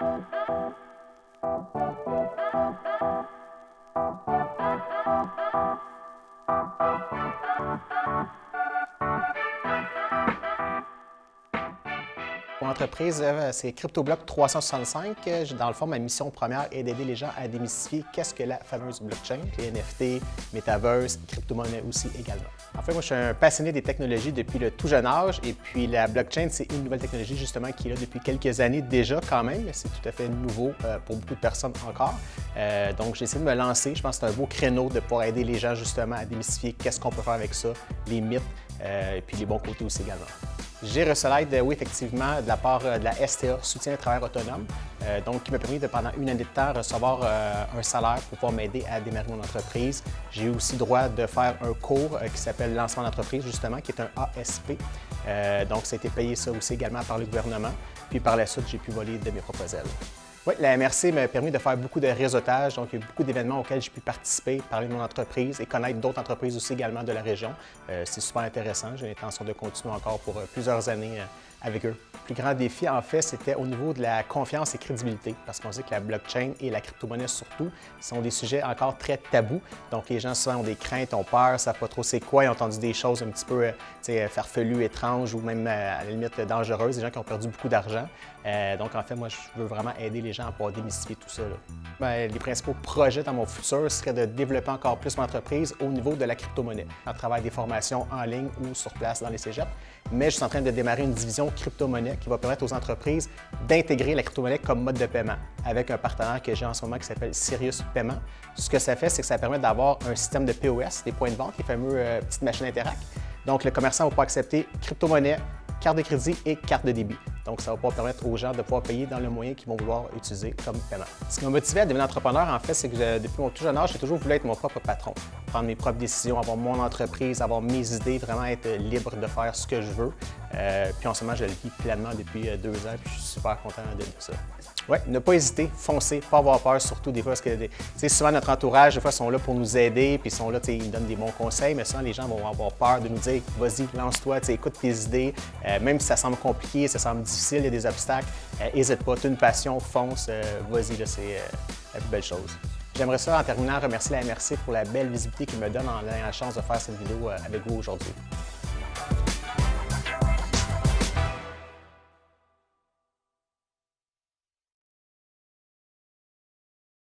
Mon entreprise, c'est CryptoBlock 365. Dans le fond, ma mission première est d'aider les gens à démystifier qu'est-ce que la fameuse blockchain, les NFT, Metaverse, crypto-monnaie aussi également. En fait, moi, je suis un passionné des technologies depuis le tout jeune âge et puis la blockchain, c'est une nouvelle technologie justement qui est là depuis quelques années déjà quand même, mais c'est tout à fait nouveau pour beaucoup de personnes encore. Donc, j'ai essayé de me lancer. Je pense que c'est un beau créneau de pouvoir aider les gens justement à démystifier qu'est-ce qu'on peut faire avec ça, les mythes et puis les bons côtés aussi également. J'ai reçu l'aide, oui, effectivement, de la part de la STA, Soutien au travail autonome, donc qui m'a permis de, pendant une année de temps, recevoir un salaire pour pouvoir m'aider à démarrer mon entreprise. J'ai eu aussi droit de faire un cours qui s'appelle Lancement d'entreprise, justement, qui est un ASP. Donc, ça a été payé ça aussi également par le gouvernement. Puis par la suite, j'ai pu voler de mes propres ailes. Oui, la MRC m'a permis de faire beaucoup de réseautage, donc il y a eu beaucoup d'événements auxquels j'ai pu participer, parler de mon entreprise et connaître d'autres entreprises aussi également de la région. C'est super intéressant, j'ai l'intention de continuer encore pour plusieurs années avec eux. Le plus grand défi, en fait, c'était au niveau de la confiance et crédibilité, parce qu'on sait que la blockchain et la crypto-monnaie surtout sont des sujets encore très tabous. Donc les gens souvent ont des craintes, ont peur, ne savent pas trop c'est quoi, ils ont entendu des choses un petit peu farfelues, étranges ou même à la limite dangereuses, des gens qui ont perdu beaucoup d'argent. Donc en fait, moi, je veux vraiment aider les gens à pouvoir démystifier tout ça. Les principaux projets dans mon futur seraient de développer encore plus mon entreprise au niveau de la crypto-monnaie, à travers des formations en ligne ou sur place dans les cégeps. Mais je suis en train de démarrer une division crypto-monnaie qui va permettre aux entreprises d'intégrer la crypto-monnaie comme mode de paiement avec un partenaire que j'ai en ce moment qui s'appelle Sirius Paiement. Ce que ça fait, c'est que ça permet d'avoir un système de POS, des points de vente, les fameux petites machines Interac. Donc, le commerçant va pouvoir accepter crypto-monnaie, carte de crédit et carte de débit. Donc, ça va pouvoir permettre aux gens de pouvoir payer dans le moyen qu'ils vont vouloir utiliser comme paiement. Ce qui m'a motivé à devenir entrepreneur, en fait, c'est que depuis mon tout jeune âge, j'ai toujours voulu être mon propre patron, prendre mes propres décisions, avoir mon entreprise, avoir mes idées, vraiment être libre de faire ce que je veux. Puis en ce moment, je le vis pleinement depuis 2 ans, puis je suis super content de ça. Oui, ne pas hésiter, foncer, pas avoir peur, surtout des fois, parce que souvent notre entourage, des fois, sont là pour nous aider, puis ils sont là, ils donnent des bons conseils, mais souvent, les gens vont avoir peur de nous dire « Vas-y, lance-toi, écoute tes idées. Même si ça semble compliqué, ça semble difficile, il y a des obstacles, n'hésite pas, tu as une passion, fonce, vas-y, c'est la plus belle chose. » J'aimerais ça, en terminant, remercier la MRC pour la belle visibilité qu'ils me donnent en ayant la chance de faire cette vidéo avec vous aujourd'hui.